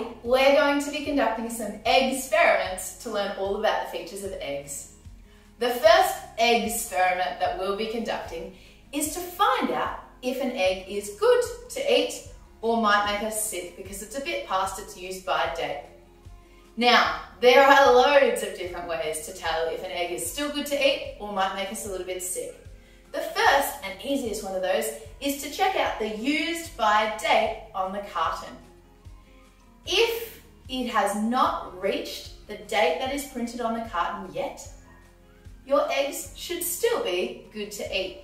Today, we're going to be conducting some egg experiments to learn all about the features of eggs. The first egg experiment that we'll be conducting is to find out if an egg is good to eat or might make us sick because it's a bit past its use-by date. Now, there are loads of different ways to tell if an egg is still good to eat or might make us a little bit sick. The first and easiest one of those is to check out the used-by date on the carton. If it has not reached the date that is printed on the carton yet, your eggs should still be good to eat.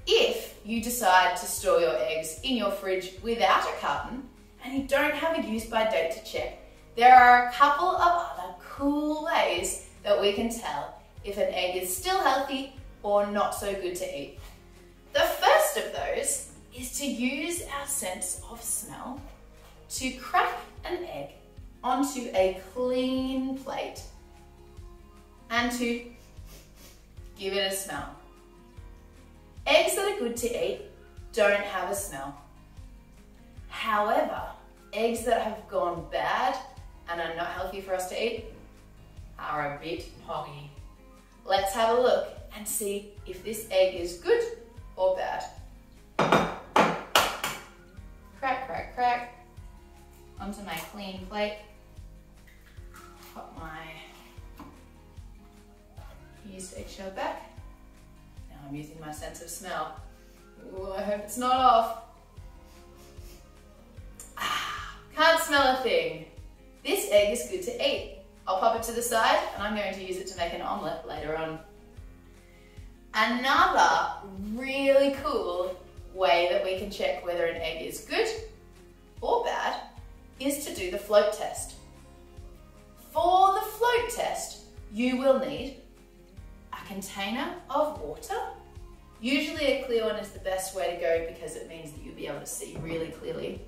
If you decide to store your eggs in your fridge without a carton and you don't have a use-by date to check, there are a couple of other cool ways that we can tell if an egg is still healthy or not so good to eat. The first of those is to use our sense of smell to crack an egg onto a clean plate and to give it a smell. Eggs that are good to eat don't have a smell. However, eggs that have gone bad and are not healthy for us to eat are a bit hoggy. Let's have a look and see if this egg is good or bad. Crack, crack, crack. Onto my clean plate. Pop my used eggshell back. Now I'm using my sense of smell. Ooh, I hope it's not off. Can't smell a thing. This egg is good to eat. I'll pop it to the side and I'm going to use it to make an omelette later on. Another really cool way that we can check whether an egg is good or bad is to do the float test. For the float test, you will need a container of water. Usually a clear one is the best way to go because it means that you'll be able to see really clearly,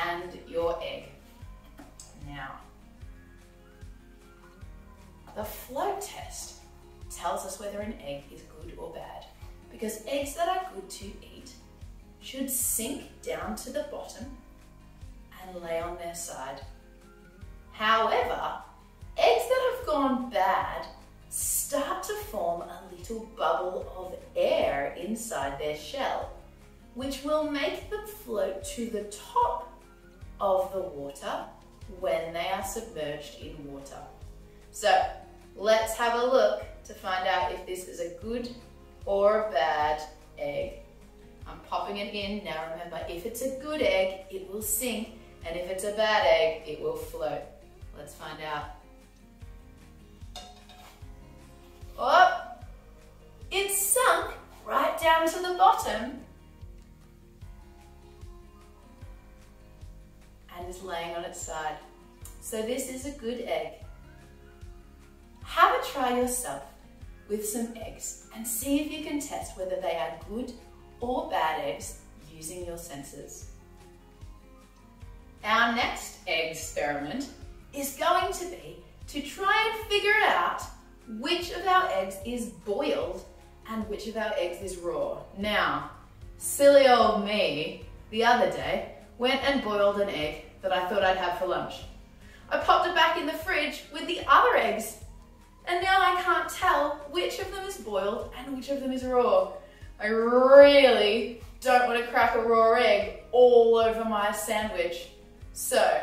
and your egg. Now, the float test tells us whether an egg is good or bad because eggs that are good to eat should sink down to the bottom and lay on their side. However, eggs that have gone bad start to form a little bubble of air inside their shell, which will make them float to the top of the water when they are submerged in water. So let's have a look to find out if this is a good or a bad egg. I'm popping it in. Now remember, if it's a good egg, it will sink, and if it's a bad egg, it will float. Let's find out. Oh, it's sunk right down to the bottom and is laying on its side. So this is a good egg. Have a try yourself with some eggs and see if you can test whether they are good or bad eggs using your senses. Our next egg experiment is going to be to try and figure out which of our eggs is boiled and which of our eggs is raw. Now, silly old me, the other day, went and boiled an egg that I thought I'd have for lunch. I popped it back in the fridge with the other eggs, and now I can't tell which of them is boiled and which of them is raw. I really don't want to crack a raw egg all over my sandwich. So,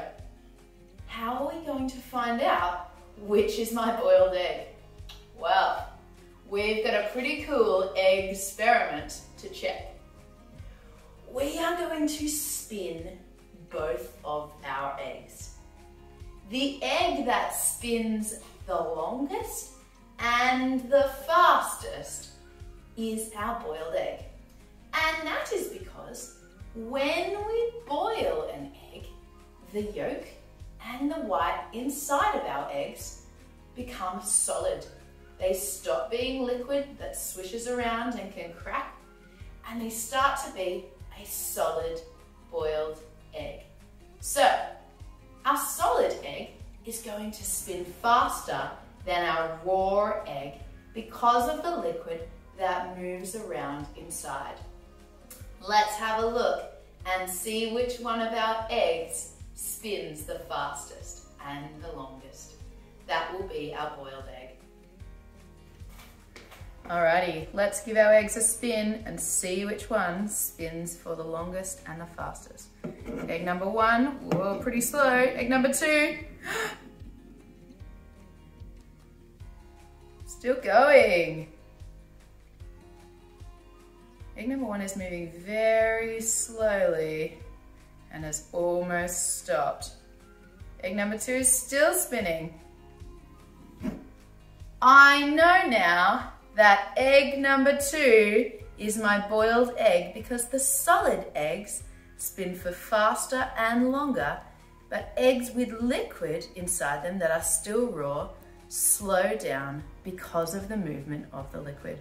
how are we going to find out which is my boiled egg? Well, we've got a pretty cool egg experiment to check. We are going to spin both of our eggs. The egg that spins the longest and the fastest is our boiled egg. And that is because when we boil an egg, the yolk and the white inside of our eggs become solid. They stop being liquid that swishes around and can crack, and they start to be a solid boiled egg. So, our solid egg is going to spin faster than our raw egg because of the liquid that moves around inside. Let's have a look and see which one of our eggs spins the fastest and the longest. That will be our boiled egg. Alrighty, let's give our eggs a spin and see which one spins for the longest and the fastest. Egg number 1, whoa, pretty slow. Egg number 2, still going. Egg number 1 is moving very slowly and has almost stopped. Egg number 2 is still spinning. I know now that egg number 2 is my boiled egg because the solid eggs spin for faster and longer, but eggs with liquid inside them that are still raw slow down because of the movement of the liquid.